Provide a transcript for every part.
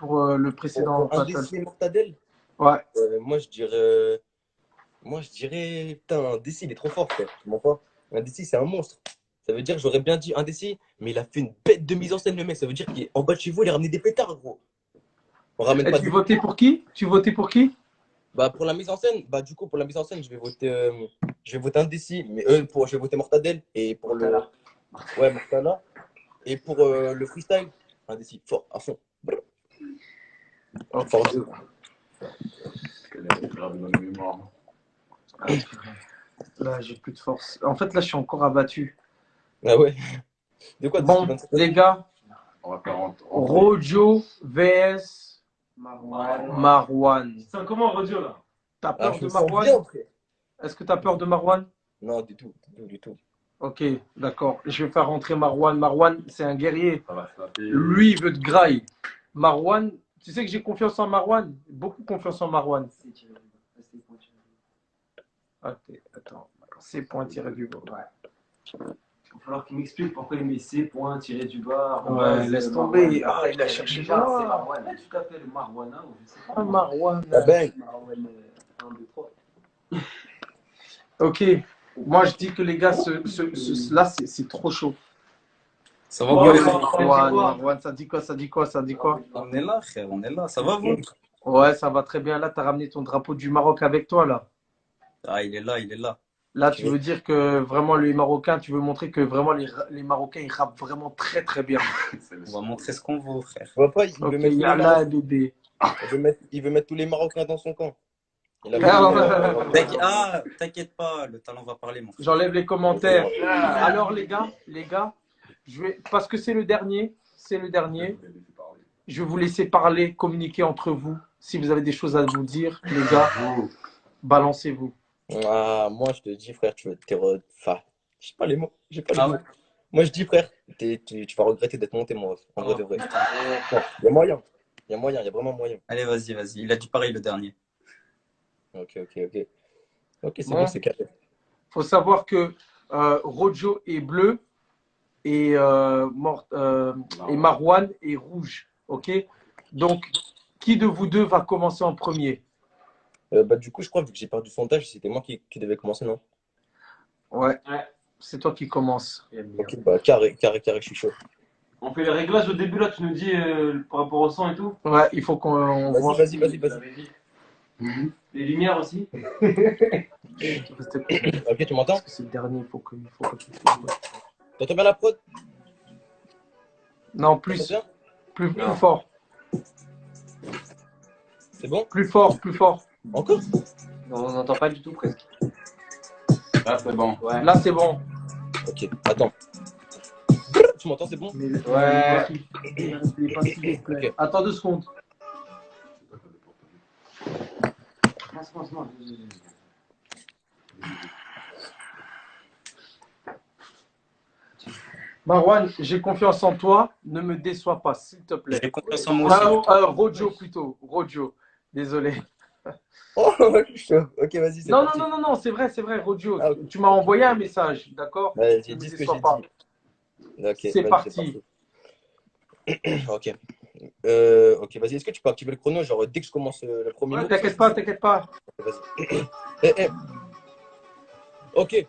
pour le précédent Pour un battle. DC et Mortadelle, Ouais. moi je dirais, putain, un DC il est trop fort, frère. Tu mens pas? Un DC c'est un monstre. Ça veut dire, j'aurais bien dit un DC, mais il a fait une bête de mise en scène, le mec. Ça veut dire qu'en bas de chez vous, il a ramené des pétards, gros. On ramène Et pas tu des votais pétards. pour qui? Tu votais pour qui? Bah, pour la mise en scène, bah, du coup, pour la mise en scène, je vais voter un DC, mais je vais voter Mortadelle. Et pour le. Ouais, Mortala. Et pour le freestyle, un DC fort, à fond. Ok. Fort. Elle est grave dans les mémoires. Là, j'ai plus de force. En fait, là, je suis encore abattu. Ah ouais. De quoi, DC Bon, 27? les gars, On va faire en Rojo vs Marwan. C'est comment Rodio là? T'as Ah, peur je de me sens Marwan? bien, frère. Est-ce que t'as peur de Marwan? Non, du tout, du tout. Ok, d'accord. Je vais faire rentrer Marwan. Marwan, c'est un guerrier. Ça va se taper. Lui, il veut te graille. Marwan, tu sais que j'ai confiance en Marwan? Beaucoup confiance en Marwan. Attends, c'est point tiré du bas. Il va falloir qu'il m'explique pourquoi il met C point tiré du bas. Ouais, laisse tomber. Ah, il a cherché déjà, Marwan. c'est Marwan. Tout à fait le Marwana ou je sais pas. Ah, Marwan. Ah ben, Marwan 1, 2, 3. Ok, moi je dis que les gars, là c'est trop chaud. Ça va, Ouais, vous? Marwan, ça dit quoi? On est là, frère, on est là. Ça va, vous? Ouais, ça va très bien. Là, tu as ramené ton drapeau du Maroc avec toi, là. Ah, il est là, il est là. Là, tu veux dire que vraiment les Marocains, tu veux montrer que vraiment les Marocains, ils rappent vraiment très très bien. On va montrer ce qu'on vaut, frère. tu vois pas, il Ok, veut mettre tous les yallah, bébé. il veut mettre tous les Marocains dans son camp. Il a T'inquiète pas, le talent va parler, mon frère. J'enlève les commentaires. Alors les gars, parce que c'est le dernier, je vais vous laisser parler, communiquer entre vous. Si vous avez des choses à vous dire, les gars, balancez-vous. Ah, moi, je te dis, frère, enfin, je sais pas les mots. J'ai pas les Ah mots. ouais? Moi, je dis, frère, tu vas regretter d'être monté, mon ref. En vrai de vrai. Bon, il y a moyen. Il y a vraiment moyen. Allez, vas-y. Il a dit pareil le dernier. Ok, c'est Bon. bon, c'est carré. Faut savoir que Rojo est bleu et Marwan est rouge. Ok. Donc, qui de vous deux va commencer en premier? Bah, du coup, je crois, vu que j'ai perdu son sondage, c'était moi qui devais commencer, non? Ouais. C'est toi qui commence. Ok, bah, carré, je suis chaud. On fait les réglages au début là, tu nous dis par rapport au son et tout. Ouais, il faut qu'on voit. Vas-y. Les lumières aussi. Ok, tu m'entends? Parce que c'est le dernier, il faut que tu T'entends bien la prod? Non, T'entends plus bien? fort. C'est bon? Plus fort. Encore? Non, on n'entend pas du tout presque. Là, c'est bon. Ouais. Là, c'est bon. Ok, attends. Tu m'entends, c'est bon? Ouais. Il est pas si vite. Ok. Attends 2 secondes. Marwan, j'ai confiance en toi. Ne me déçois pas, s'il te plaît. J'ai confiance en moi aussi. Rojo plutôt. Rojo. Désolé. Oh, je suis chaud. Ok, vas-y, c'est Non, parti. non, c'est vrai, Rojo. Ah, ok. Tu m'as envoyé un message, d'accord? Ouais, j'ai Ne me dit ce que déçois j'ai pas. dit. Ok, C'est vas-y, parti. Ok. Ok, vas-y, est-ce que tu peux activer le chrono, genre dès que je commence le premier mot? T'inquiète pas. Vas-y. Ok.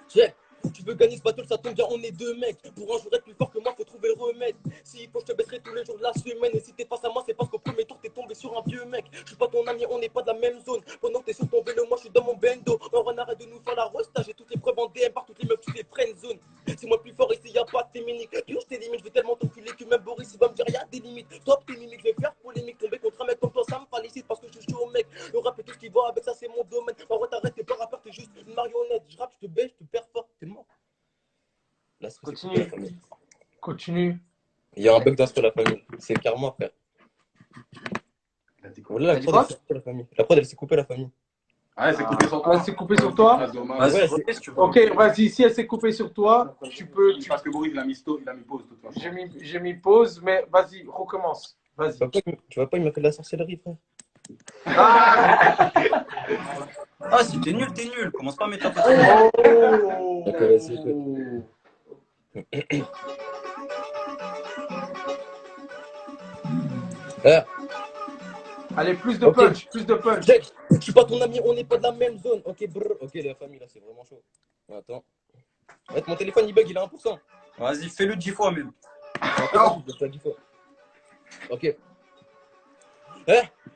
Check. Tu veux gagner ce battle, ça tombe bien, on est deux mecs. Pour un jour être plus fort que moi, faut trouver le remède. S'il faut, je te baisserai tous les jours de la semaine. Et si t'es face à moi, c'est parce qu'au premier tour, t'es tombé sur un vieux mec. Je suis pas ton ami, on n'est pas de la même zone. Pendant que t'es sur ton vélo, moi je suis dans mon bendo. On arrête de nous faire la rosta. J'ai toutes les preuves en DM par toutes les meufs, toutes les friend zone. C'est moi le plus fort ici, y'a pas de féminique. Puis je t'ai limite, je vais tellement t'enculer que même Boris il va me dire y'a des limites. Top tes mimiques, je vais faire polémique. Tomber contre un mec comme toi, ça me félicite parce que je suis chaud mec. Le rap et tout ce qui va avec ça, c'est mon domaine. En vrai, t'arrêtes, t'es pas rappeur, t'es juste une marionnette. Je rappe, je te baisse, je te perds fort, t'es mort. Là, Continue. Il y a un bug dans la famille. C'est le karma, frère. Voilà, la prod, elle s'est coupée, la famille. La prod, elle s'est coupée, la famille. Ah, elle s'est coupée sur toi. Elle s'est coupée sur toi? Vas-y, Ouais, si tu veux. Ok, vas-y, si elle s'est coupée sur toi, tu peux. Parce que Boris, il a mis pause de toute façon. J'ai mis pause, mais vas-y, recommence. Vas-y. Tu vois pas, il m'a fait de la sorcellerie, frère. Ah, si t'es nul. Commence pas à mettre la faute. Ok, vas-y. Eh, Allez, plus de ok. punch, plus de punch. Check. Je suis pas ton ami, on n'est pas de la même zone. Ok, brr. Ok, la famille, là, c'est vraiment chaud. Attends. Mon téléphone, il bug, il est à 1%. Vas-y, fais-le 10 fois même. Ok, vas-y, je vais faire 10 fois. Ok.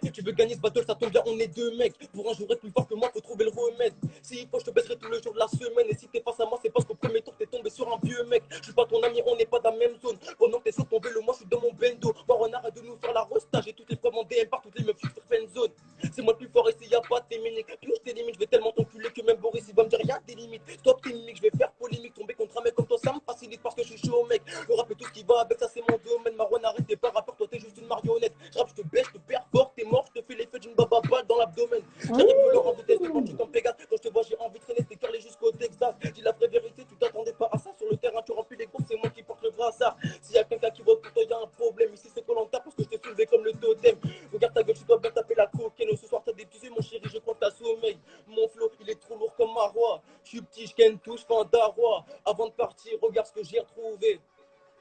Si tu veux gagner ce battle, ça tombe bien, on est deux mecs. Pour un jour être plus fort que moi, faut trouver le remède. Si il faut, je te baisserai tous les jours de la semaine. Et si t'es face à moi, c'est parce qu'au premier tour, t'es tombé sur un vieux mec. Je suis pas ton ami, on n'est pas dans la même zone. Pendant que t'es sur ton vélo, moi, je suis dans mon bendo. Voir on arrête de nous faire la rosta. J'ai toutes les preuves en DM par toutes les meufs sur zone. C'est moi le plus fort ici, y'a pas de féminique. Plus je t'élimine, je vais tellement t'enculer que même Boris, il va me dire y'a des limites. Stop tes mimiques, je vais faire polémique. Tomber contre un mec comme toi, ça me facilite parce que je suis chaud, mec. Le rap et tout ce qui va avec ça, c'est mon domaine. Marwan, arrête, t'es pas rappeur, toi, t'es juste une marionnette. Je rappe, je te baisse, je te perds fort, t'es mort, je te fais l'effet d'une baba balle dans l'abdomen. J'arrive me leur en vitesse, quand tu comme Pégase. Quand je te vois, j'ai envie de traîner, t'es carré jusqu'au Texas. Dis la vraie vérité, tu t'attendais pas à ça. Sur le terrain, tu remplis les courses, c'est moi qui porte le brassard. S'il y a quelqu'un qui vote pour toi, y'a un problème. Ici, c'est Koh-Lanta parce que je t'ai soulevé comme le totem. Regarde ta gueule, tu dois bien taper la cocaine. Ce soir, t'as des petits yeux, mon chéri, je crois que t'as sommeil. Mon flow, il est trop lourd comme ma roi. Je suis petit, je ken tout, je fais un darois. Avant de partir, regarde ce que j'ai retrouvé.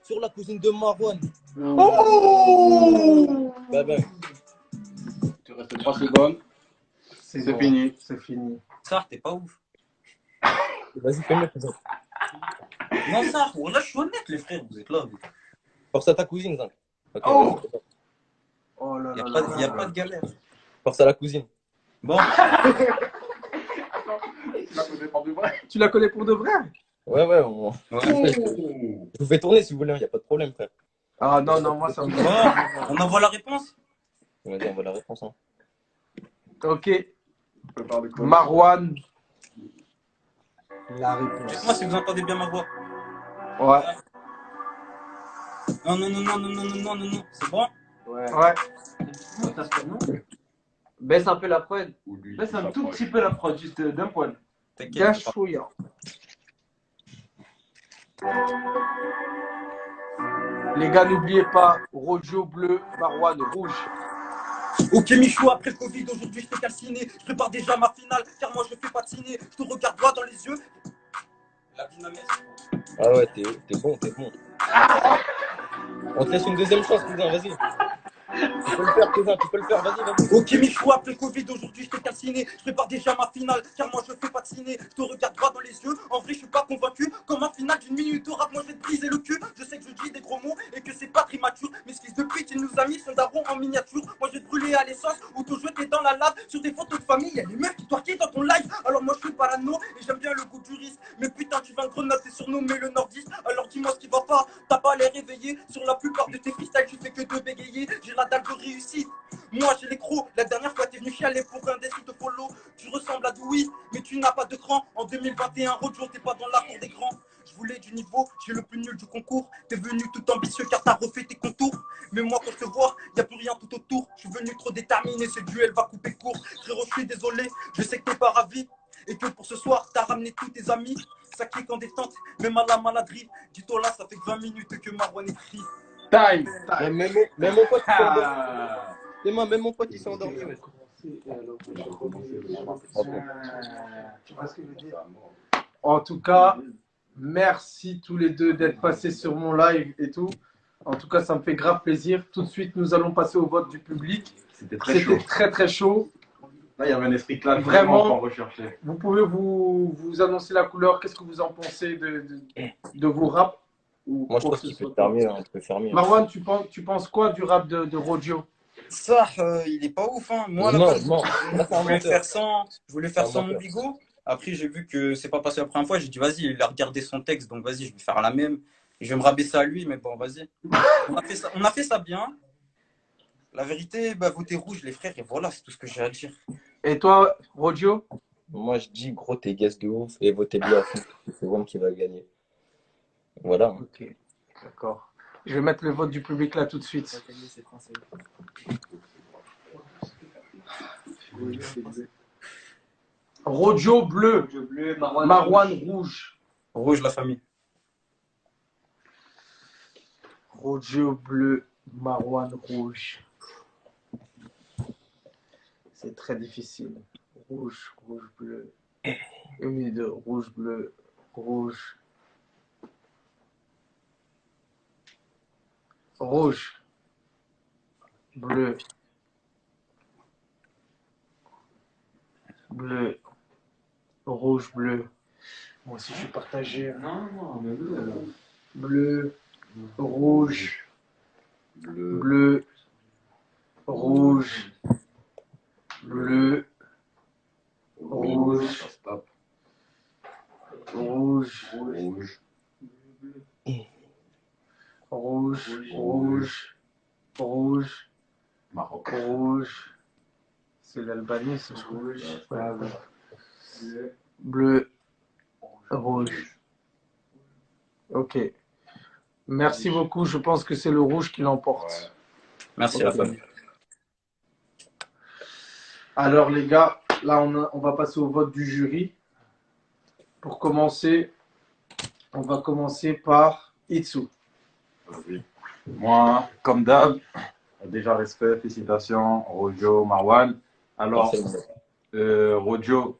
Sur la cousine de Marwan. Oh Bah ben. Tu restes 3 secondes. C'est C'est bon, fini. c'est fini. Ça, t'es pas ouf. Vas-y, fais-le, cousin. Non, ça, là, je suis honnête, les frères, vous êtes là. Vous. Force à ta cousine, Zin. Ok, Oh vas-y. Oh là Y a, là pas, là y a là. pas de galère. Force à la cousine. Bon, Tu la connais pas de vrai. Tu la connais pour de vrai? Ouais, ouais. Je vous fais tourner si vous voulez, y a pas de problème, frère. Ah non, non, moi ça me... Bon, on envoie la réponse. Vas-y, on voit la réponse. Hein. Ok, Prépare le code. Marwan. La réponse. Dites-moi si vous entendez bien ma voix. Ouais, Non, non, non, non, non, non, non, non, non, non. C'est bon? Ouais. ouais. Baisse un peu la prod. Ou lui, Baisse il un tout s'approche. petit peu la prod, juste d'un poil. T'inquiète. c'est pas- Gachouilla. Les gars, n'oubliez pas, Rojo bleu, Marwan rouge. Ok Michou, après le Covid, aujourd'hui je fais calciner. Je prépare déjà ma finale, car moi je fais pas de ciné. Je te regarde droit dans les yeux. La dynamique. Ah ouais, t'es bon, t'es bon. On te laisse une deuxième chance, cousin, vas-y. Tu peux le faire, cousin, tu peux le faire, vas-y, vas-y. Ok Michou, après le Covid, aujourd'hui je fais calciner. Je prépare déjà ma finale, car moi je fais pas de ciné. Je te regarde droit dans les yeux, en vrai je suis pas convaincu. Comme un final d'une minute de rap, moi je vais te briser le cul. Je sais que je dis des gros mots et que c'est pas très mature. Mais ce fils de pute, il nous a mis son daron en miniature. Moi je vais te brûler à l'essence ou te jeter dans la lave. Sur tes photos de famille, y'a les meufs qui twerkaient dans ton live. Alors moi je suis parano et j'aime bien le goût du risque. Mais putain, tu vas un grenade, t'es surnommé le nordiste. Alors dis-moi ce qui va pas, t'as pas l'air réveillé. Sur la plupart de tes freestyles, tu fais que de bégayer. J'ai la dalle de réussite. Moi j'ai les crocs, la dernière fois t'es venu chialer pour un dessin de follow. Tu ressembles à Dewey, mais tu n'as pas de cran. En 2021, Rojo, t'es pas dans la cour des grands. Je voulais du niveau, j'ai le plus nul du concours. T'es venu tout ambitieux car t'as refait tes contours. Mais moi quand je te vois, y a plus rien tout autour. Je suis venu trop déterminé, ce duel va couper court. Frérot, je suis désolé, je sais que t'es pas ravi. Et que pour ce soir, t'as ramené tous tes amis. Ça kick en détente, même à la maladrie. Dis-toi là, ça fait 20 minutes que Marwan écrit. Time. Même mon pote, il s'est endormi. Ah. Même mon pote, il s'est endormi. Ouais. Tu vois ce que je veux dire? En tout cas, merci tous les deux d'être passés sur mon live et tout. En tout cas, ça me fait grave plaisir. Tout de suite, nous allons passer au vote du public. C'était très chaud. C'était très très chaud. Là, il y avait un esprit clash Vraiment. qu'on recherchait. Vous pouvez vous annoncer la couleur. Qu'est-ce que vous en pensez de vos raps? Ou Moi, je quoi pense que qu'il ce peut soit. faire mieux. Hein, il peut faire mieux. Marwan, tu penses quoi du rap de Rojo? Ça, il est pas ouf, hein. Moi, là, Non, je non. Là, c'est un voulais menteur. faire sans, je voulais faire C'est un sans menteur. mon bigot. Après, j'ai vu que c'est pas passé la première fois. J'ai dit, vas-y, il a regardé son texte, donc vas-y, je vais faire la même. Et je vais me rabaisser à lui, mais bon, vas-y. On a fait ça bien. La vérité, bah, votez rouge, les frères, et voilà, c'est tout ce que j'ai à dire. Et toi, Rojo? Moi, je dis, gros, t'es guest de ouf et votez bien à fond. C'est Wam qui va gagner. Voilà. Ok, d'accord. Je vais mettre le vote du public là tout de suite. Rojo bleu, Marwan rouge. Rouge, la famille. Rojo bleu, Marwan rouge. C'est très difficile. Rouge, rouge, bleu. Une de rouge, bleu, rouge. Rouge. bleu, bleu, rouge, bleu. Moi aussi, je suis partagé. Non, mais bleu alors. Bleu, rouge, Bleu. bleu, rouge, bleu, rouge, Ça se tape. rouge, Rouge. rouge, rouge, rouge, Maroc. rouge. C'est l'Albanie, c'est rouge. Ah, Ouais. bleu. Bleu, rouge. Ok. Merci beaucoup. Je pense que c'est le rouge qui l'emporte. Merci la Ok. famille. Alors les gars, là on va passer au vote du jury. Pour commencer, on va commencer par Itsu. Vas-y. Moi, comme d'hab, déjà respect, félicitations, Rojo, Marwan. Alors, Merci, mon gars. Rojo,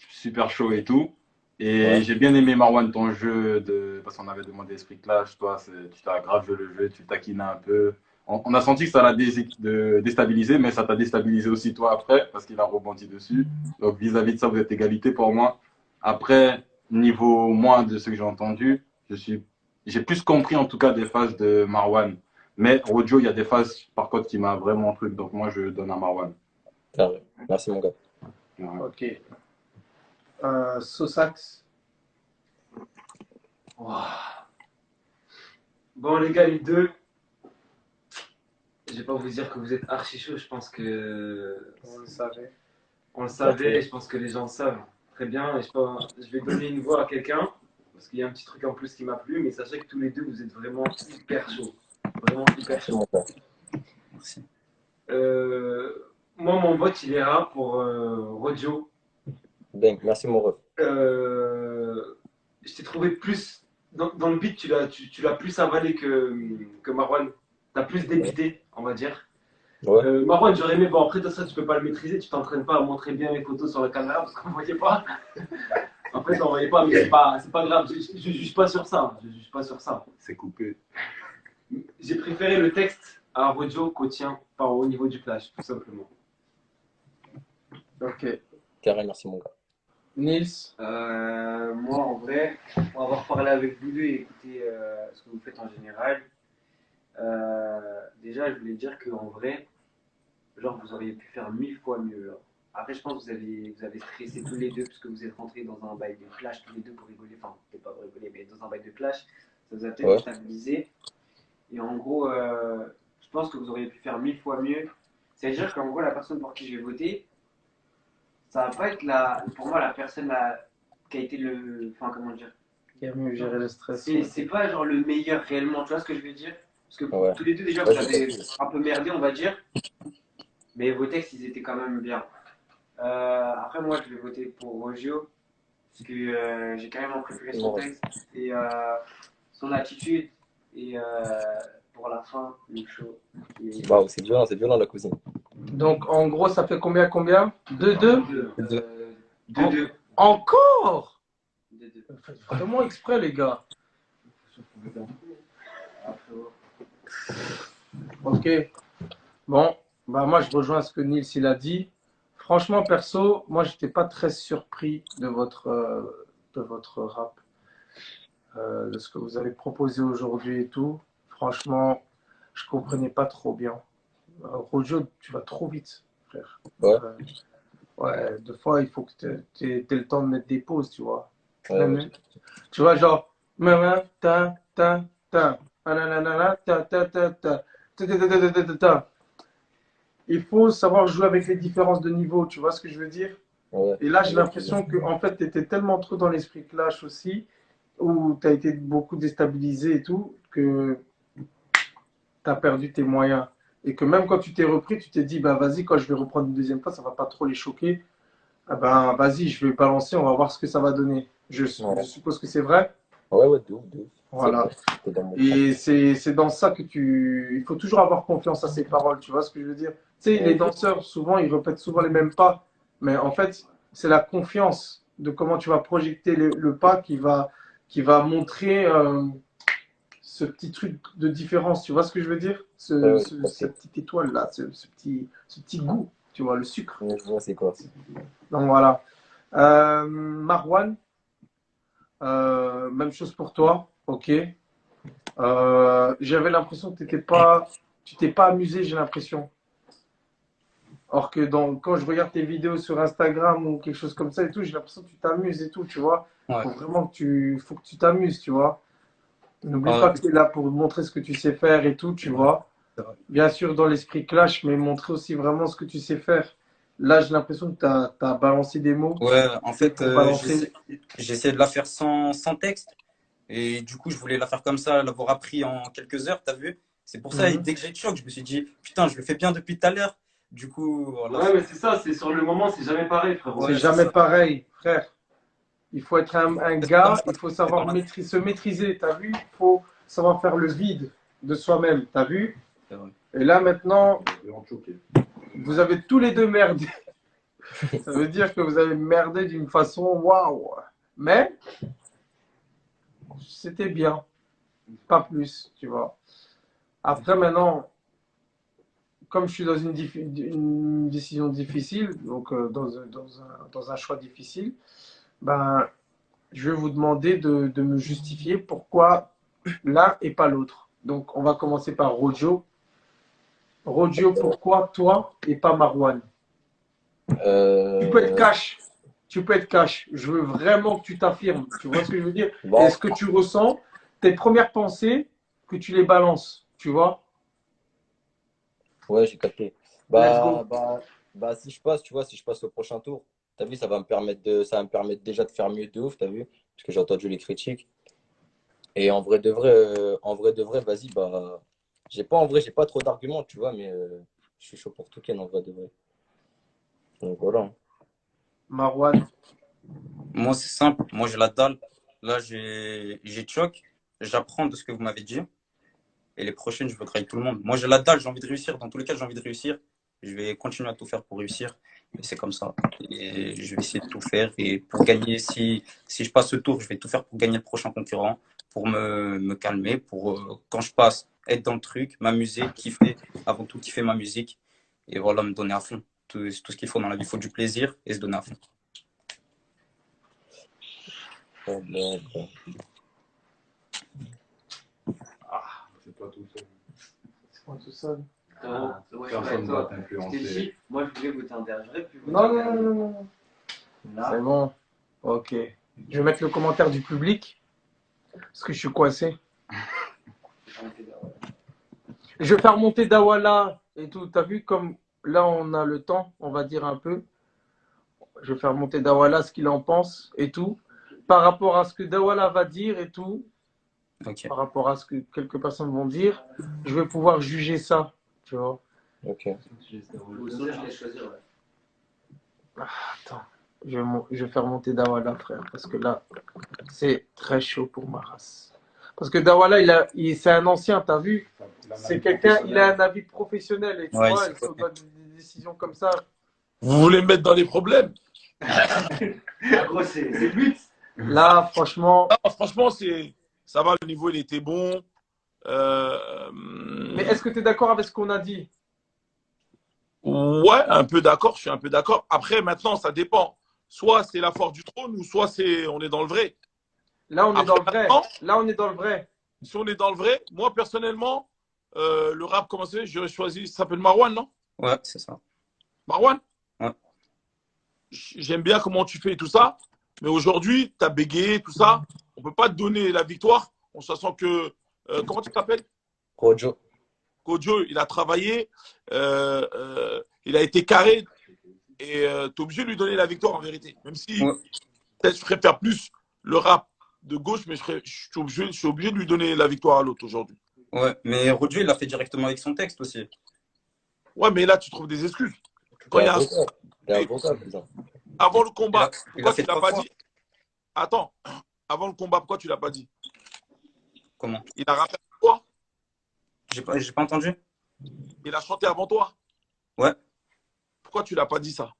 super chaud et tout. Et Ouais. j'ai bien aimé Marwan ton jeu parce qu'on avait demandé Esprit Clash. Toi, tu t'as grave joué le jeu, tu taquines un peu. On a senti que ça l'a déstabilisé, mais ça t'a déstabilisé aussi toi après parce qu'il a rebondi dessus. Donc vis-à-vis de ça, vous êtes égalité pour moi. Après, niveau moi de ce que j'ai entendu, j'ai plus compris en tout cas des phases de Marwan. Mais Rojo, il y a des phases par contre qui m'a vraiment truc. Donc moi, je donne à Marwan. Carré. Merci mon gars. Ouais. Ok. Sosax. Bon, les gars, les deux, je vais pas vous dire que vous êtes archi chaud. Je pense que On le savait. on le savait et je pense que les gens le savent très bien. Et je vais donner une voix à quelqu'un parce qu'il y a un petit truc en plus qui m'a plu. Mais sachez que tous les deux, vous êtes vraiment hyper chaud. Vraiment hyper Merci chaud. mon gars. Merci. Moi, mon vote, il ira pour Rojo. Bang. Merci mon ref. Je t'ai trouvé plus. Dans le beat, tu l'as plus avalé que Marwan. T'as plus débité, on va dire. Ouais. Marwan, j'aurais aimé. Bon, après, toi, ça, tu peux pas le maîtriser. Tu t'entraînes pas à montrer bien les photos sur la caméra parce qu'on voyait pas. En fait, on voyait pas, mais c'est pas grave. Je juge pas sur ça. Je juge pas sur ça. C'est coupé. J'ai préféré le texte à Rojo qu'au tien, au niveau du clash, tout simplement. Ok. Carré, merci mon gars. Nils. Moi, en vrai, pour avoir parlé avec vous deux et écouté ce que vous faites en général, déjà, je voulais dire qu'en vrai, genre, vous auriez pu faire 1000 fois mieux. Genre. Après, je pense que vous avez stressé tous les deux parce que vous êtes rentrés dans un bail de clash tous les deux pour rigoler. Enfin, peut-être pas pour rigoler, mais dans un bail de clash, ça vous a peut-être Ouais. déstabilisé. Et en gros, je pense que vous auriez pu faire 1000 fois mieux. C'est-à-dire qu'en gros, la personne pour qui je vais voter, ça va pas être pour moi la personne qui a été le. Enfin, comment dire. Qui a mieux géré le stress. C'est pas genre le meilleur réellement, tu vois ce que je veux dire? Parce que Ouais. tous les deux, déjà, Ouais, vous avez un peu merdé, on va dire. Mais vos textes, ils étaient quand même bien. Après, moi, je vais voter pour Rogio. Parce que j'ai carrément préféré son texte. Et son attitude. Et pour la fin, le show. Et... Waouh, c'est violent la cousine. Donc en gros, ça fait combien 2-2 2-2. Encore 2-2. Faites vraiment exprès, les gars. Ok. Bon, bah moi je rejoins ce que Nils il a dit. Franchement, perso, moi j'étais pas très surpris de votre rap, de ce que vous avez proposé aujourd'hui et tout. Franchement, je comprenais pas trop bien. Rojo, tu vas trop vite, frère. Ouais. Ouais, des fois il faut que tu aies le temps de mettre des pauses, tu vois. Ouais. Tu vois, genre, ta, ta, ta, nanana, ta, ta, ta, ta, ta, ta, ta, ta, ta, ta, ta. Il faut savoir jouer avec les différences de niveau, tu vois ce que je veux dire? Ouais. Et là, j'ai l'impression que en fait, tu étais tellement trop dans l'esprit clash aussi, où tu as été beaucoup déstabilisé et tout, que tu as perdu tes moyens. Et que même quand tu t'es repris, tu t'es dit, bah vas-y, quand je vais reprendre une deuxième fois, ça va pas trop les choquer. Ah ben, vas-y, je vais balancer, on va voir ce que ça va donner. Je suppose que c'est vrai. Ouais, de ouf. Voilà. C'est dans mon Et c'est dans ça que il faut toujours avoir confiance à ses paroles, tu vois ce que je veux dire? Tu sais, les danseurs, souvent, ils répètent souvent les mêmes pas. Mais en fait, c'est la confiance de comment tu vas projeter le pas qui va montrer ce petit truc de différence. Tu vois ce que je veux dire? Ouais, Cette petite étoile-là, ce petit goût, tu vois, le sucre. je vois c'est quoi. Donc voilà. Marwan, même chose pour toi. Ok. J'avais l'impression que tu t'es pas amusé, j'ai l'impression. Or que quand je regarde tes vidéos sur Instagram ou quelque chose comme ça et tout, j'ai l'impression que tu t'amuses et tout, tu vois. Ouais. Faut que tu t'amuses, tu vois. N'oublie pas que tu es là pour montrer ce que tu sais faire et tout, tu vois. C'est vrai. Bien sûr, dans l'esprit clash, mais montrer aussi vraiment ce que tu sais faire. Là, j'ai l'impression que tu as balancé des mots. Ouais, en fait, Pour balancer. j'essayais de la faire sans texte. Et du coup, je voulais la faire comme ça, l'avoir appris en quelques heures, t'as vu? C'est pour ça, et Mhm. dès que j'ai le choc, je me suis dit, putain, je le fais bien depuis tout à l'heure. Du coup, voilà. Ouais, mais c'est ça, c'est sur le moment, c'est jamais pareil, frérot. Ouais, C'est c'est jamais ça. pareil, frère. Il faut être un C'est gars, comme ça, il faut c'est savoir dans la- se maîtriser, t'as vu? Il faut savoir faire le vide de soi-même, t'as vu? C'est vrai. Et là, maintenant, Je vais en choquer. vous avez tous les deux merdé. Ça veut dire que vous avez merdé d'une façon waouh. Mais c'était bien, pas plus, tu vois. Après, maintenant, comme je suis dans une décision difficile, donc dans un choix difficile, ben, je vais vous demander de me justifier pourquoi l'un et pas l'autre. Donc, on va commencer par Rojo. Rojo, pourquoi toi et pas Marwan? Tu peux être cash. Tu peux être cash. Je veux vraiment que tu t'affirmes. Tu vois ce que je veux dire? Bon, Et ce que tu ressens, tes premières pensées, que tu les balances. Tu vois? ouais, j'ai capté. Let's go. Si je passe, tu vois, si je passe au prochain tour, t'as vu, ça va me permettre déjà de faire mieux de ouf, t'as vu? Parce que j'ai entendu les critiques. Et en vrai de vrai, vas-y, j'ai pas trop d'arguments, tu vois, mais je suis chaud pour tout Ken, en vrai de vrai. Donc voilà. Marwan. Moi, c'est simple. Moi, j'ai la dalle. Là, j'ai choc. J'apprends de ce que vous m'avez dit. Et les prochaines, je veux grailler tout le monde. Moi, j'ai la dalle. J'ai envie de réussir. Dans tous les cas, j'ai envie de réussir. Je vais continuer à tout faire pour réussir. Et c'est comme ça. Et je vais essayer de tout faire. Et pour gagner, si je passe ce tour, je vais tout faire pour gagner le prochain concurrent, pour me calmer, pour quand je passe, être dans le truc, m'amuser, kiffer, avant tout kiffer ma musique. Et voilà, me donner à fond. Tout ce qu'il faut dans la vie, il faut du plaisir et se donner à fond. Ouais, C'est toi tout seul. C'est pas tout seul. Frérot, moi, je suis Personne ne pas va avec toi. Je t'ai t'influencer. dit, moi je voulais voter un derrière. J'aurais pu voter Non, un non, derrière. non, non, non. Là, C'est bon. Ok. Je vais mettre le commentaire du public. Parce que je suis coincé. Je vais faire monter Dawala et tout. T'as vu comme là on a le temps, on va dire un peu. Je vais faire monter Dawala, ce qu'il en pense et tout. Par rapport à ce que Dawala va dire et tout, Ok. par rapport à ce que quelques personnes vont dire, je vais pouvoir juger ça. Tu vois. ok. sinon, je laisse choisir. Ouais. Attends. Je vais faire monter Dawala, frère. Parce que là, c'est très chaud pour ma race. Parce que Dawala, c'est un ancien, t'as vu? C'est quelqu'un, il a un avis professionnel. Et tu Ouais, vois, il il s'y faut connaît. des décisions comme ça. Vous voulez me mettre dans les problèmes? Gros, c'est le but. Là, franchement. Ah, franchement, ça va, le niveau il était bon. Mais est-ce que tu es d'accord avec ce qu'on a dit? Ouais, un peu d'accord, je suis un peu d'accord. Après, maintenant, ça dépend. Soit c'est la force du trône, ou soit on est dans le vrai. Là, on est Après, dans le vrai. maintenant, Là, on est dans le vrai. si on est dans le vrai, moi personnellement, le rap, comment c'est, j'aurais choisi, ça s'appelle Marwan, non? Ouais, c'est ça. Marwan? Ouais. J'aime bien comment tu fais et tout ça, mais aujourd'hui, tu as bégayé, tout ça. On ne peut pas te donner la victoire en sachant que. Comment tu t'appelles? Rojo. Kojo, il a travaillé, il a été carré, et tu es obligé de lui donner la victoire en vérité. Même si Ouais. peut-être je préfère plus le rap de gauche, mais je suis obligé de lui donner la victoire à l'autre aujourd'hui. Ouais, mais Roger, il l'a fait directement avec son texte aussi. Ouais, mais là, tu trouves des excuses. Quand il y a T'es avocat, putain. avant le combat, Il pourquoi a fait tu l'as 3 pas fois. dit? Attends, avant le combat, pourquoi tu l'as pas dit? Comment? Il a rappelé avant toi? J'ai pas entendu? Il a chanté avant toi? Ouais. Pourquoi tu l'as pas dit ça?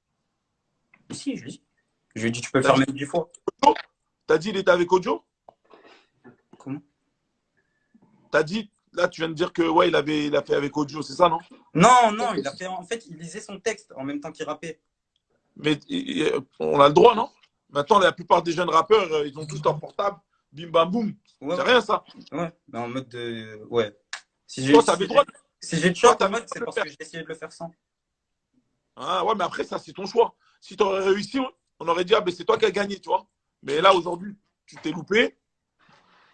Si, je lui ai dit. Je lui ai dit, tu peux le faire même 10 fois. T'as dit il était avec Kojo? Comment? T'as dit, là, tu viens de dire que ouais, il a fait avec audio, c'est ça, non? Non, non, il a fait. En fait, il lisait son texte en même temps qu'il rappait. Mais on a le droit, non? Maintenant, la plupart des jeunes rappeurs, ils ont tous leur portable, bim bam boum. Ouais, C'est ouais. rien, ça. Ouais, mais en mode de. Ouais. Si Toi, t'avais le droit de j'ai toi, choc, en t'avais le mode, droit c'est de le parce faire. que j'ai essayé de le faire sans. Ah, ouais, mais après, ça, c'est ton choix. Si tu aurais réussi, on aurait dit, ah, ben, c'est toi qui as gagné, tu vois. Mais là, aujourd'hui, tu t'es loupé.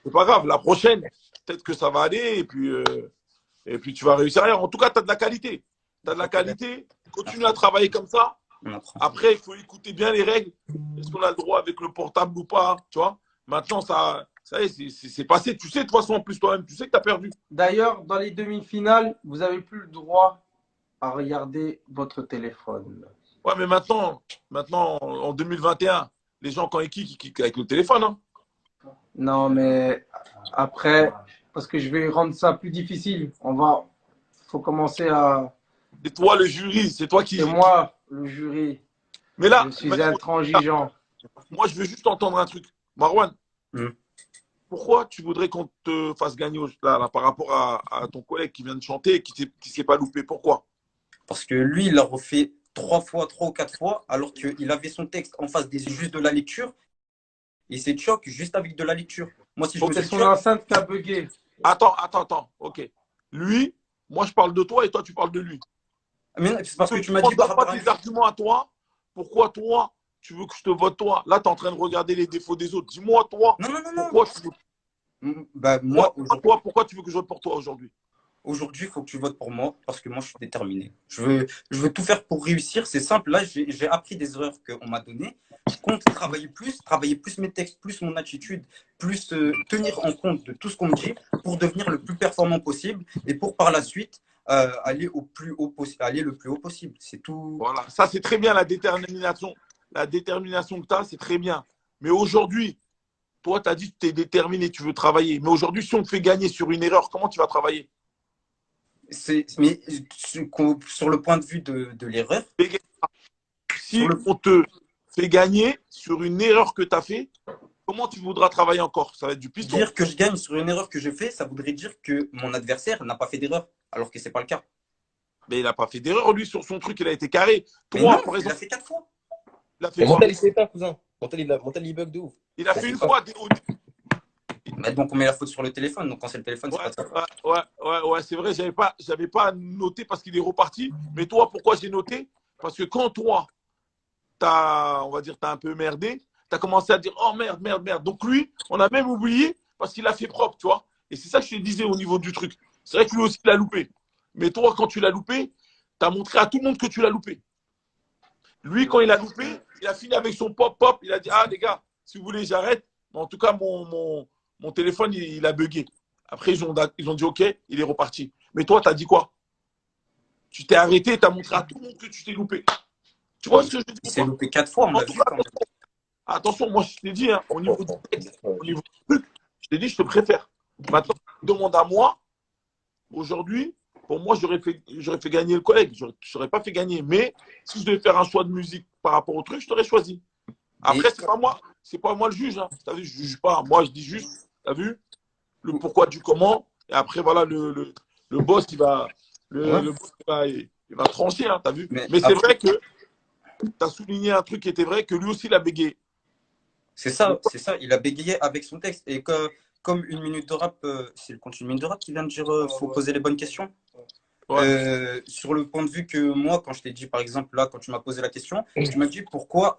C'est pas grave. La prochaine, peut-être que ça va aller et puis tu vas réussir. En tout cas, tu as de la qualité. Tu as de la qualité. Continue à travailler comme ça. On apprend. Après, il faut écouter bien les règles. Est-ce qu'on a le droit avec le portable ou pas, tu vois? Maintenant, ça y est, c'est passé. Tu sais, de toute façon, en plus, toi-même, tu sais que tu as perdu. D'ailleurs, dans les demi-finales, vous n'avez plus le droit à regarder votre téléphone. Ouais, mais maintenant en 2021, les gens, quand ils kickent avec le téléphone. Hein. Non, mais après, parce que je vais rendre ça plus difficile, faut commencer à. C'est toi le jury, c'est toi qui. C'est moi, le jury. Mais là, Je suis intransigeant. moi, je veux juste entendre un truc. Marwan, Mm. pourquoi tu voudrais qu'on te fasse gagner là, par rapport à ton collègue qui vient de chanter et qui ne s'est pas loupé? Pourquoi? Parce que lui, il l'a refait 3 ou 4 fois, alors qu'il avait son texte en face des juste de la lecture. Et c'est choc juste avec de la lecture. Moi, si je me C'est fais son choc, enceinte qui a bugué. Attends. Ok. Lui, moi, je parle de toi et toi, tu parles de lui. mais c'est parce que tu m'as On dit ne par donne rapport pas à tes lui. arguments à toi. Pourquoi toi, tu veux que je te vote toi? Là, tu es en train de regarder les défauts des autres. Dis-moi, toi, Non. pourquoi tu veux, Bah, moi, pourquoi tu veux que je vote pour toi aujourd'hui? aujourd'hui, il faut que tu votes pour moi parce que moi, je suis déterminé. Je veux tout faire pour réussir. C'est simple. Là, j'ai appris des erreurs qu'on m'a données. Je compte travailler plus mes textes, plus mon attitude, plus tenir en compte de tout ce qu'on me dit pour devenir le plus performant possible et pour par la suite aller aller le plus haut possible. C'est tout. Voilà, ça c'est très bien la détermination. La détermination que tu as, c'est très bien. Mais aujourd'hui, toi, tu as dit que tu es déterminé, tu veux travailler. Mais aujourd'hui, si on te fait gagner sur une erreur, comment tu vas travailler? Mais sur le point de vue de l'erreur, Si on te fait gagner sur une erreur que tu as fait, comment tu voudras travailler encore? Ça va être du piston. dire que je gagne sur une erreur que j'ai fait, ça voudrait dire que mon adversaire n'a pas fait d'erreur, alors que c'est pas le cas. Mais il n'a pas fait d'erreur, lui, sur son truc, il a été carré. Mais Toi, non, par il exemple, a fait 4 fois. il a fait Mais quoi? Montel, il s'est éteint, cousin. Montel, il bug de ouf. Il a fait une fois. Mais donc on met la faute sur le téléphone. Donc quand c'est le téléphone, c'est pas de sa faute. Ouais, c'est vrai, j'avais pas noté parce qu'il est reparti. Mais toi, pourquoi j'ai noté? Parce que quand toi, on va dire, t'as un peu merdé, tu as commencé à dire, oh merde. Donc lui, on a même oublié parce qu'il a fait propre, tu vois. Et c'est ça que je te disais au niveau du truc. C'est vrai que lui aussi, il a loupé. Mais toi, quand tu l'as loupé, tu as montré à tout le monde que tu l'as loupé. Lui, quand il a loupé, il a fini avec son pop. Il a dit, ah les gars, si vous voulez, j'arrête. Mais en tout cas, mon téléphone, il a bugué. Après, ils ont dit, OK, il est reparti. Mais toi, tu as dit quoi? Tu t'es arrêté, tu as montré à tout le monde que tu t'es loupé. Tu vois ce que je veux dire? Il s'est loupé 4 fois, on l'a vu quand même. Attention, moi, je t'ai dit, hein, au niveau du texte, au niveau du truc, je t'ai dit, je te préfère. Maintenant, demande à moi, aujourd'hui, pour moi, j'aurais fait gagner le collègue. Je n'aurais pas fait gagner. Mais si je devais faire un choix de musique par rapport au truc, je t'aurais choisi. Après, c'est pas moi le juge. Hein. T'as vu, je ne juge pas. Moi, je dis juste, tu as vu, le pourquoi du comment. Et après, voilà, le boss, il va trancher. Hein, tu as vu. Mais c'est vrai que tu as souligné un truc qui était vrai, que lui aussi, il a bégayé. C'est ça. Il a bégayé avec son texte. Et comme une minute de rap, c'est le compte une minute de rap qui vient de dire faut poser les bonnes questions. Ouais. Sur le point de vue que moi, quand je t'ai dit, par exemple, là, quand tu m'as posé la question, tu m'as dit pourquoi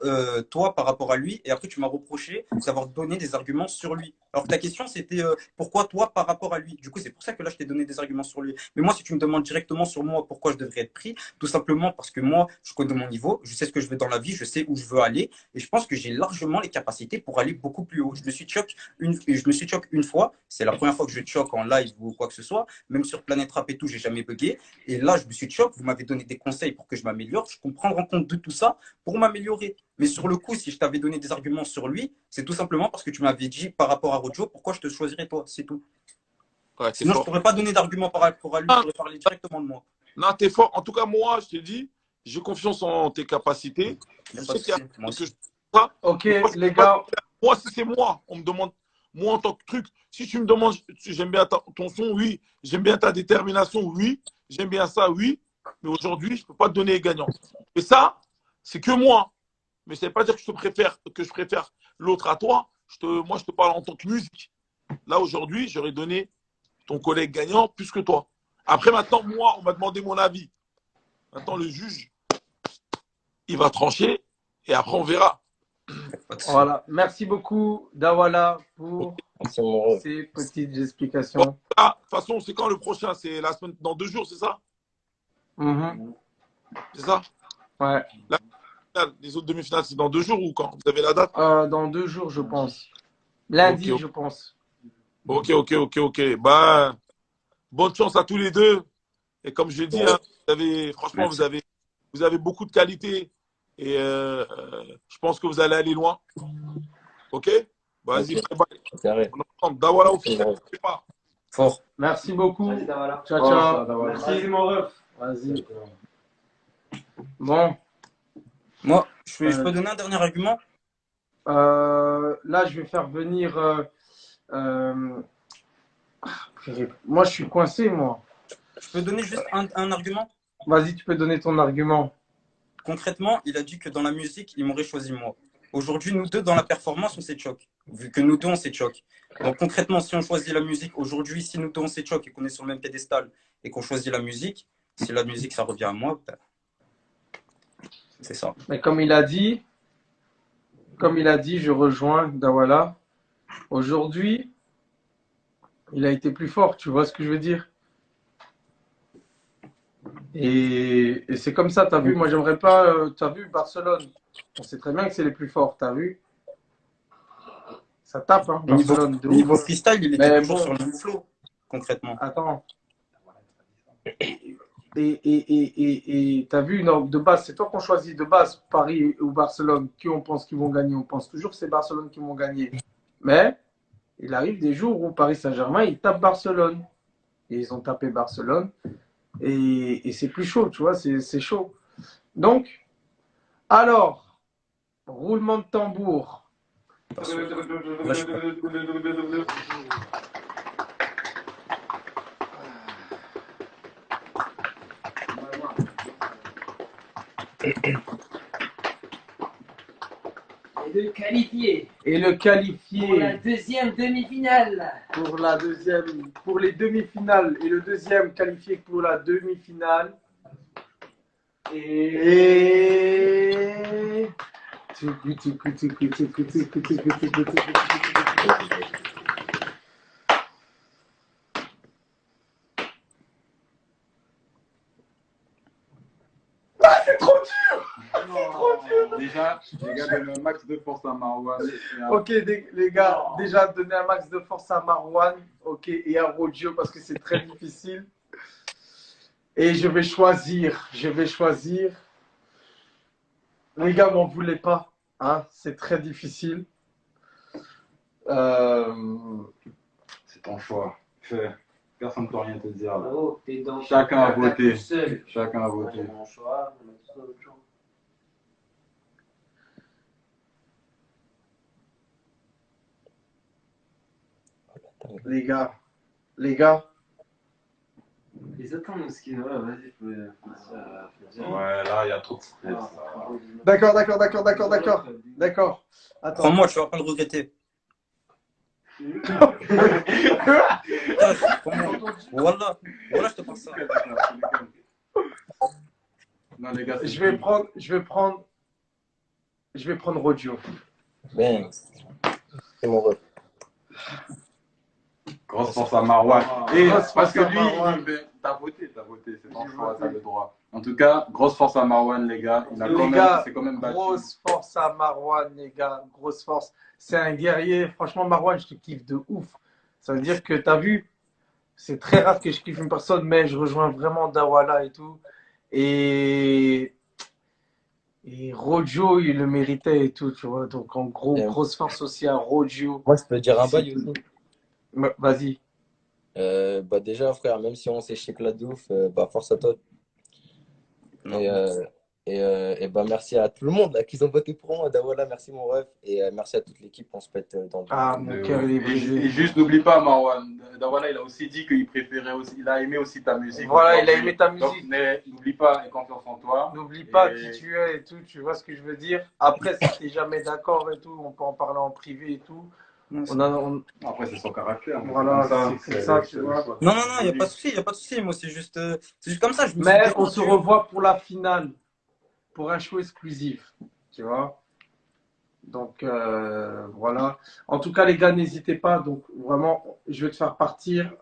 toi par rapport à lui, et après tu m'as reproché d'avoir donné des arguments sur lui. Alors que ta question, c'était pourquoi toi par rapport à lui. Du coup, c'est pour ça que là, je t'ai donné des arguments sur lui. Mais moi, si tu me demandes directement sur moi pourquoi je devrais être pris, tout simplement parce que moi, je connais mon niveau, je sais ce que je veux dans la vie, je sais où je veux aller, et je pense que j'ai largement les capacités pour aller beaucoup plus haut. Je me suis choqué une fois, c'est la première fois que je choque en live ou quoi que ce soit, même sur Planète Rap et tout, j'ai jamais bugué. Et là, je me suis choqué, vous m'avez donné des conseils pour que je m'améliore, je comprends en compte de tout ça pour m'améliorer. Mais sur le coup, si je t'avais donné des arguments sur lui, c'est tout simplement parce que tu m'avais dit par rapport à Rojo, pourquoi je te choisirais toi, c'est tout. Ouais, sinon, je ne pourrais pas donner d'arguments par rapport à lui, je pourrais parler directement de moi. Non, t'es fort. En tout cas, moi, je te dis, j'ai confiance en tes capacités. Je sais qu'il y a... Ok, les gars. Moi, si c'est moi, on me demande. moi, en tant que truc, si tu me demandes, j'aime bien ton son, oui. J'aime bien ta détermination, oui. J'aime bien ça, oui. Mais aujourd'hui, je ne peux pas te donner les gagnants. Et ça, c'est que moi. Mais ça ne veut pas dire que je préfère l'autre à toi. Moi, je te parle en tant que musique. Là, aujourd'hui, j'aurais donné ton collègue gagnant plus que toi. Après, maintenant, moi, on m'a demandé mon avis. Maintenant, le juge, il va trancher et après, on verra. Voilà. Merci beaucoup, Dawala, pour C'est mon rêve. ces petites explications. Ah, de toute façon, c'est quand le prochain? C'est la semaine, dans 2 jours, c'est ça? Mhm. C'est ça? Ouais. Les autres demi-finales, c'est dans 2 jours ou quand? Vous avez la date? Dans 2 jours, je pense. Lundi, Ok. je pense. Ok. Bah, bonne chance à tous les deux. Et comme je l'ai dit, hein, franchement, vous avez beaucoup de qualité. Et je pense que vous allez aller loin. Ok? Vas-y, Ok. bye. Carré. On entend Dawala officiel. Fort. Merci beaucoup. Vas-y, Dawala. Ciao, Oh, ciao. ça, Dawala. Merci, mon ref. Vas-y. Bon. Moi, je peux donner un dernier argument? Là, je vais faire venir. Moi, je suis coincé, moi. Je peux donner juste un argument? Vas-y, tu peux donner ton argument. Concrètement, il a dit que dans la musique, il m'aurait choisi moi. Aujourd'hui, nous deux, dans la performance, on s'échoque. Vu que nous deux, on s'échoque. Donc concrètement, si on choisit la musique, aujourd'hui, si nous deux, on s'échoque et qu'on est sur le même piédestal et qu'on choisit la musique, si la musique, ça revient à moi, ben, c'est ça. Mais comme il a dit, je rejoins Dawala. Aujourd'hui, il a été plus fort, tu vois ce que je veux dire? Et c'est comme ça, t'as vu? Moi, j'aimerais pas. T'as vu Barcelone? On sait très bien que c'est les plus forts, t'as vu? Ça tape, hein, Barcelone. De Niveau ouf. freestyle, il était Mais toujours bon. sur le même flow, concrètement. Attends. Et t'as vu, non, de base, c'est toi qu'on choisit de base, Paris ou Barcelone, qui on pense qu'ils vont gagner. On pense toujours que c'est Barcelone qui vont gagner. Mais il arrive des jours où Paris Saint-Germain, ils tapent Barcelone. Et ils ont tapé Barcelone. Et c'est plus chaud, tu vois, c'est chaud. Donc, alors, roulement de tambour. Et le qualifié Et le qualifié pour la deuxième demi-finale. pour les demi-finales et le deuxième qualifié pour la demi-finale. Et c'est trop dur. C'est trop dur. Déjà, les gars, donnez un max de force à Marwan. Ok, les gars, déjà donner un max de force à Marwan, ok, et à Rodio parce que c'est très difficile. Et je vais choisir. Les gars, m'en voulez pas, hein, c'est très difficile. C'est ton choix. Fais. Personne ne peut rien te dire là. Oh, t'es dans Chacun a t'as voté. tout seul. Chacun a voté. Moi, j'ai mon choix, on a tous notre choix. Les gars, Les autres, on skin, ouais, vas-y, faut dire. Ouais, là, il y a trop de stress. là. d'accord. Attends. Crois-moi, tu vas pas le regretter. Voilà, je te pense ça. Non, les gars, Je vais prendre Rodio. Ben, c'est mon rêve. Grosse force à Marwan. Et Grosse parce que force à lui, Marwan. t'as voté, c'est ton choix, t'as le droit. En tout cas, grosse force à Marwan, les gars. Il a Les gars, c'est quand même battu. grosse force à Marwan, les gars, grosse force. C'est un guerrier. Franchement, Marwan, je te kiffe de ouf. Ça veut dire que t'as vu, c'est très rare que je kiffe une personne, mais je rejoins vraiment Dawala et tout. Et Rojo, il le méritait et tout, tu vois. Donc, en gros, grosse force aussi à Rojo. Moi, je peux dire un bail aussi. Vas-y. Bah déjà, frère, même si on s'échec la de ouf, bah force à toi. Non. Et Et bah, merci à tout le monde là, qui ont voté pour moi. Dawala, merci mon ref. Et merci à toute l'équipe. On se pète dans du. Ah, mon cœur, il est Et brisé. juste, n'oublie pas, Marwan, Dawana, il a aussi dit qu'il préférait aussi, il a aimé aussi ta musique. Voilà, Donc, il a aimé ta donc, musique. n'oublie pas, aie confiance en toi. N'oublie pas Et- qui tu es et tout, tu vois ce que je veux dire. Après, si t'es jamais d'accord et tout, on peut en parler en privé et tout. Après, c'est son caractère. mais Voilà, c'est c'est ça, tu vois. Non, il n'y a pas de souci, il n'y a pas de souci. Moi, c'est juste comme ça. Je me suis Mais on se détendu. revoit pour la finale, pour un show exclusif, tu vois. Donc voilà. En tout cas, les gars, n'hésitez pas. Donc vraiment, je vais te faire partir.